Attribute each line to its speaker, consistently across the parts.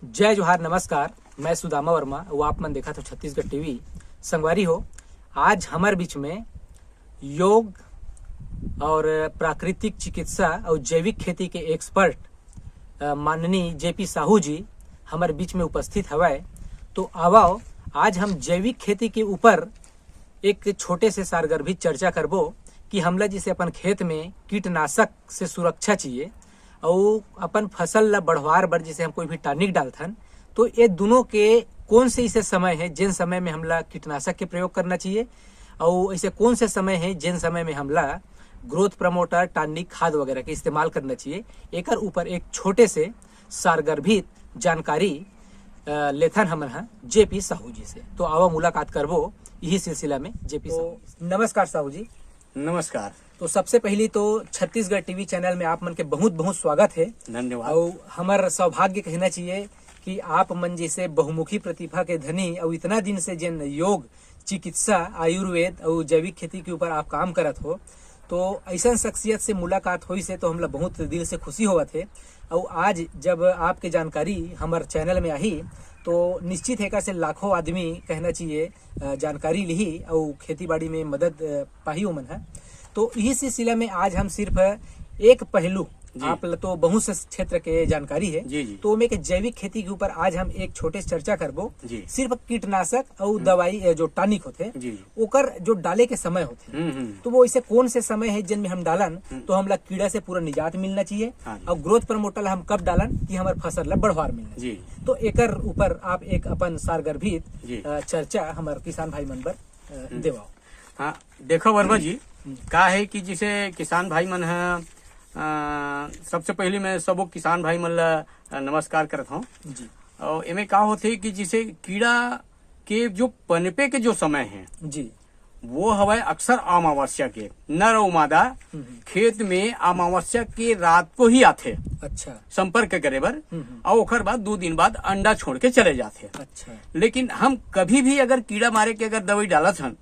Speaker 1: जय जोहार नमस्कार। मैं सुदामा वर्मा वो आप मन देखा तो छत्तीसगढ़ टीवी संगवारी हो। आज हमारे बीच में योग और प्राकृतिक चिकित्सा और जैविक खेती के एक्सपर्ट माननीय जेपी साहू जी हमारे बीच में उपस्थित हवाए। तो आओ आज हम जैविक खेती के ऊपर एक छोटे से सारगर्भित चर्चा करबो कि हमला जिसे अपन खेत में कीटनाशक से सुरक्षा चाहिए और अपन फसल ला बढ़वार बर जैसे हम कोई भी टॉनिक डालथन तो ये दोनों के कौन से ऐसे समय है जिन समय में हमला कीटनाशक के प्रयोग करना चाहिए और ऐसे कौन से समय है जिन समय में हमला ग्रोथ प्रमोटर टॉनिक खाद वगैरह के इस्तेमाल करना चाहिए। एकर ऊपर एक छोटे से सारगर्भित जानकारी लेथन हमन हा जेपी साहू जी से। तो आवा मुलाकात करबो यही सिलसिला में जेपी साहू। नमस्कार साहू जी।
Speaker 2: नमस्कार।
Speaker 1: तो सबसे पहली तो छत्तीसगढ़ टीवी चैनल में आप मन के बहुत बहुत स्वागत है।
Speaker 2: धन्यवाद।
Speaker 1: और हमार सौभाग्य कहना चाहिए कि आप मन जैसे बहुमुखी प्रतिभा के धनी और इतना दिन से जिन योग चिकित्सा आयुर्वेद और जैविक खेती के ऊपर आप काम करत हो तो ऐसा शख्सियत से मुलाकात हुई से तो हमला बहुत दिल से खुशी होगा थे। और आज जब आपके जानकारी हमारे चैनल में आई तो निश्चित है से लाखों आदमी कहना चाहिए जानकारी ली और खेती बाड़ी में मदद पाही मन है। तो इसी सिलसिले में आज हम सिर्फ एक पहलू आप तो बहुत से क्षेत्र के जानकारी है
Speaker 2: जी।
Speaker 1: तो में के जैविक खेती के ऊपर आज हम एक छोटे से चर्चा करबो। सिर्फ कीटनाशक और दवाई जो टॉनिक होते ओकर जो डाले के समय होते तो वो ऐसे कौन से समय है जिनमें हम डालन तो हमला कीड़ा से पूरा निजात मिलना चाहिए और ग्रोथ प्रमोटर हम कब डालन कि हमारे फसल ला बढ़वार मिलना चाहिए। तो एकर ऊपर आप एक अपन सारगर्भित चर्चा हमारे किसान भाई मन पर देवाओ।
Speaker 2: हाँ देखो वर्मा जी का है कि जिसे किसान भाई मन है सबसे पहले मैं सबो किसान भाई मन ला नमस्कार करत हूँ। और इमे का होते कि जिसे कीड़ा के जो पनपे के जो समय है
Speaker 1: जी
Speaker 2: वो हवाए अक्सर अमावस्या के नर और मादा खेत में अमावस्या के रात को ही आते।
Speaker 1: अच्छा।
Speaker 2: संपर्क करे बर और ओकर बाद 2 दिन बाद अंडा छोड़ के चले जाते।
Speaker 1: अच्छा।
Speaker 2: लेकिन हम कभी भी अगर कीड़ा मारे के अगर दवाई डालत हन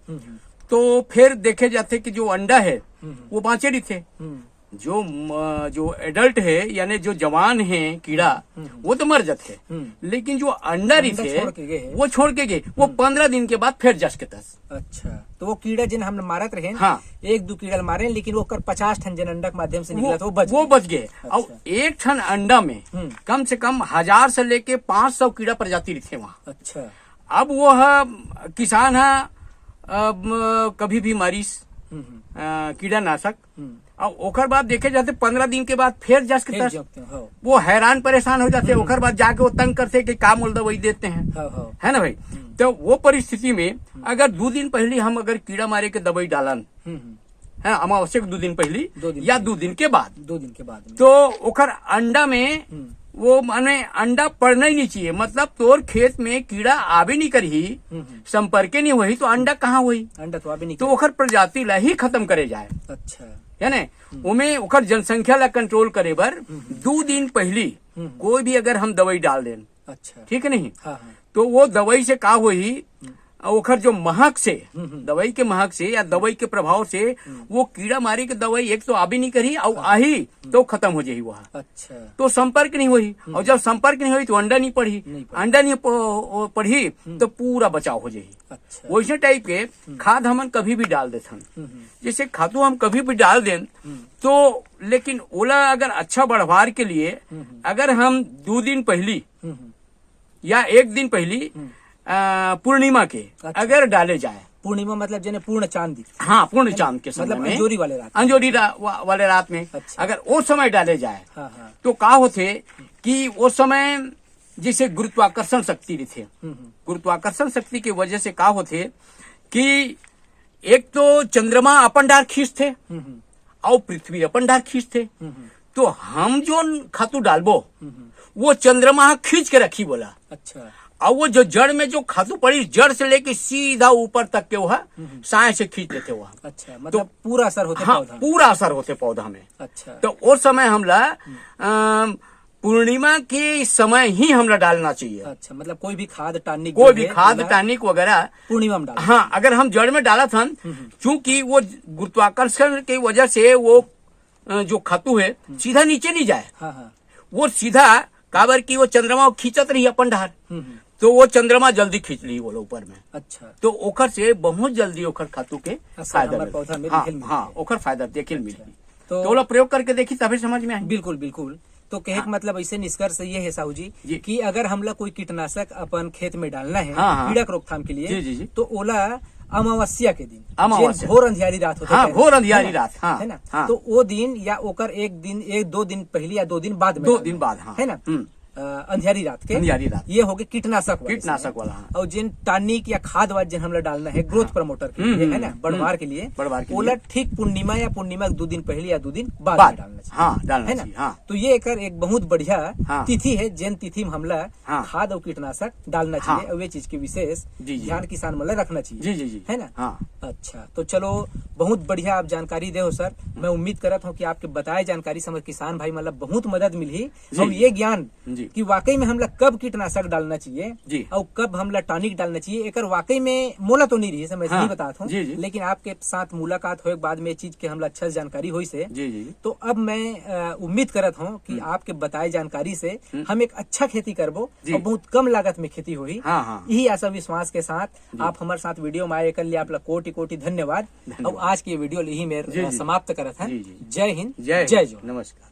Speaker 2: तो फिर देखे जाते कि जो अंडा है वो बाँचे नहीं थे। जो एडल्ट है यानी जो जवान है कीड़ा वो तो मर जाते लेकिन जो अंडा रही थे वो छोड़ के गए वो 15 दिन के बाद फिर जस के तस।
Speaker 1: अच्छा। तो वो कीड़ा जिन हम मारत रहे
Speaker 2: हाँ
Speaker 1: 1-2 कीड़ा मारे लेकिन वो कर 50 टन जन अंडा के माध्यम से निकला तो
Speaker 2: वो बच गए। और 1 टन अंडा में कम से कम 1000 से लेके 500 कीड़ा प्रजाति रहते वहाँ।
Speaker 1: अच्छा।
Speaker 2: अब वो किसान है कभी भी मारिस कीड़ानाशक और ओकर बाद देखे जाते 15 दिन के बाद फिर जस के तस वो हैरान परेशान हो जाते। ओकर बाद जाके वो तंग करते कि का मोल दवाई देते हैं है ना भाई। तो वो परिस्थिति में अगर 2 दिन पहले हम अगर कीड़ा मारे के दवाई डालन है अमावस्या 2 दिन पहले या 2 दिन के बाद
Speaker 1: 2 दिन के बाद
Speaker 2: तो ओकर अंडा में वो माने अंडा पड़ना ही नहीं चाहिए। मतलब तोर खेत में कीड़ा आवे नहीं करी संपर्क नहीं हुई तो अंडा कहाँ हुई
Speaker 1: अंडा तो आवे नहीं
Speaker 2: तो ओकर प्रजाति ला ही खत्म करे जाए।
Speaker 1: अच्छा।
Speaker 2: है ना उमे ओकर जनसंख्या ला कंट्रोल करे बर 2 दिन पहली कोई भी अगर हम दवाई डाल दें
Speaker 1: अच्छा
Speaker 2: ठीक है नहीं
Speaker 1: हाँ।
Speaker 2: तो वो दवाई से का हुई ओखर जो महक से दवाई के महक से या दवाई के प्रभाव से वो कीड़ा मारे के दवाई एक तो आबी नहीं करी और आही तो खत्म हो जाही वहाँ।
Speaker 1: अच्छा।
Speaker 2: तो संपर्क नहीं हुई और जब संपर्क नहीं हुई तो अंडा नहीं पढ़ी अंडा नहीं पढ़ी तो पूरा बचाव हो जाही।
Speaker 1: अच्छा।
Speaker 2: वैसे टाइप के खाद हमन कभी भी डाल देथन जैसे खादू हम कभी भी डाल दें तो लेकिन ओला अगर अच्छा बढ़वार के लिए अगर हम 2 दिन पहली या 1 दिन पहली पूर्णिमा के अगर डाले जाए
Speaker 1: पूर्णिमा मतलब जने पूर्ण चांद
Speaker 2: हाँ पूर्ण चांद के समय
Speaker 1: मतलब
Speaker 2: में
Speaker 1: अंजोरी वाले रात
Speaker 2: वाले रात में
Speaker 1: अच्छा।
Speaker 2: अगर वो समय डाले जाए
Speaker 1: हाँ।
Speaker 2: तो का होते कि वो समय जिसे गुरुत्वाकर्षण शक्ति रहते गुरुत्वाकर्षण शक्ति की वजह से का होते कि एक तो चंद्रमा अपन डार खींचते और पृथ्वी अपन डार खींचते तो हम जो खातू डालबो वो चंद्रमा खींच के रखी बोला।
Speaker 1: अच्छा।
Speaker 2: और वो जो जड़ में जो खातू पड़ी जड़ से लेके सीधा ऊपर तक के वह साय से खींच लेते वह।
Speaker 1: अच्छा। मतलब तो पूरा असर होते
Speaker 2: हाँ
Speaker 1: पौधा
Speaker 2: पूरा असर होते पौधा में।
Speaker 1: अच्छा।
Speaker 2: तो उस समय हमला पूर्णिमा के समय ही हमला डालना चाहिए।
Speaker 1: अच्छा। मतलब कोई भी खाद टॉनिक
Speaker 2: वगैरह
Speaker 1: पूर्णिमा में डाल।
Speaker 2: हाँ अगर हम जड़ में डाला था क्योंकि वो गुरुत्वाकर्षण की वजह से वो जो खातू है सीधा नीचे नहीं जाए
Speaker 1: हाँ।
Speaker 2: वो सीधा काबर की वो चंद्रमा खींचत रही अपन ढार, तो वो चंद्रमा जल्दी खींच ली वो ऊपर में।
Speaker 1: अच्छा,
Speaker 2: तो ओखर से बहुत जल्दी ओखर खातू के फायदा
Speaker 1: हमारे पौधा में
Speaker 2: हाँ,
Speaker 1: दिखेल मिली।
Speaker 2: हाँ, ओखर फायदा देखे मिली।
Speaker 1: तो
Speaker 2: तो वो लोग प्रयोग करके देखी तभी समझ में आई।
Speaker 1: बिल्कुल बिल्कुल। तो कहे का मतलब ऐसे निष्कर्ष ये है साहू जी
Speaker 2: जी।
Speaker 1: कि अगर हमला कोई कीटनाशक अपन खेत में डालना है
Speaker 2: हाँ, हाँ।
Speaker 1: कीड़ा के रोकथाम के
Speaker 2: जी,
Speaker 1: लिए,
Speaker 2: जी, जी।
Speaker 1: तो ओला अमावस्या के दिन,
Speaker 2: अमावस्या।
Speaker 1: जे घोर अंधियारी रात होता
Speaker 2: हाँ,
Speaker 1: है,
Speaker 2: घोर अंधियारी
Speaker 1: है ना?
Speaker 2: रात, हाँ,
Speaker 1: है ना,
Speaker 2: हाँ।
Speaker 1: तो वो दिन या ओकर एक दो दिन पहले या 2 दिन बाद में
Speaker 2: 2
Speaker 1: डालना
Speaker 2: दिन बाद, हाँ।
Speaker 1: है ना, अंधियारी रात के,
Speaker 2: अंधियारी रात।
Speaker 1: ये हो गए कीटनाशक
Speaker 2: वाला, हाँ।
Speaker 1: और जिन टॉनिक या खाद वाद जिन हमला डालना है ग्रोथ प्रमोटर के लिए, है ना, बढ़वार के लिए,
Speaker 2: बढ़वार के
Speaker 1: ओला
Speaker 2: लिए।
Speaker 1: ठीक पूर्णिमा या पूर्णिमा के 2 दिन पहले या 2 दिन बाद
Speaker 2: बाद,
Speaker 1: में डालना चाहिए।
Speaker 2: हाँ, डालना
Speaker 1: है ना,
Speaker 2: चाहिए, हाँ।
Speaker 1: तो ये एक बहुत बढ़िया
Speaker 2: हाँ।
Speaker 1: तिथि है जिन तिथि में हमला
Speaker 2: हाँ।
Speaker 1: खाद और कीटनाशक डालना चाहिए,
Speaker 2: हाँ।
Speaker 1: और वे चीज के विशेष
Speaker 2: जी, जी।
Speaker 1: ध्यान किसान मन ला रखना चाहिए।
Speaker 2: जी, जी, जी।
Speaker 1: है ना,
Speaker 2: हाँ।
Speaker 1: अच्छा, तो चलो बहुत बढ़िया आप जानकारी दे हो सर। मैं उम्मीद करत हूँ कि आपके बताए जानकारी से हमारे किसान भाई मतलब बहुत मदद मिली,
Speaker 2: जी,
Speaker 1: और ये ज्ञान
Speaker 2: जी।
Speaker 1: कि वाकई में हमला कब कीटनाशक डालना चाहिए
Speaker 2: जी।
Speaker 1: और कब हमला टॉनिक डालना चाहिए, एक वाकई में मोला तो नहीं रही है, मैं
Speaker 2: हाँ।
Speaker 1: नहीं बताता
Speaker 2: जी, जी।
Speaker 1: हूँ, लेकिन आपके साथ मुलाकात होए के बाद में ये चीज के हमला अच्छा से जानकारी हुई से,
Speaker 2: जी, जी।
Speaker 1: तो अब मैं उम्मीद करत हूँ कि आपके बताए जानकारी से हम एक अच्छा खेती करबो
Speaker 2: जी।
Speaker 1: और बहुत कम लागत में खेती होगी।
Speaker 2: हाँ, हाँ।
Speaker 1: यही आशा विश्वास के साथ आप हमारे साथ वीडियो में आए कर लिए आप कोटि कोटि धन्यवाद। और आज की ये वीडियो यही
Speaker 2: जी,
Speaker 1: में
Speaker 2: जी।
Speaker 1: समाप्त करत है।
Speaker 2: जी, जी।
Speaker 1: जय हिंद,
Speaker 2: जय
Speaker 1: जय जो।
Speaker 2: नमस्कार।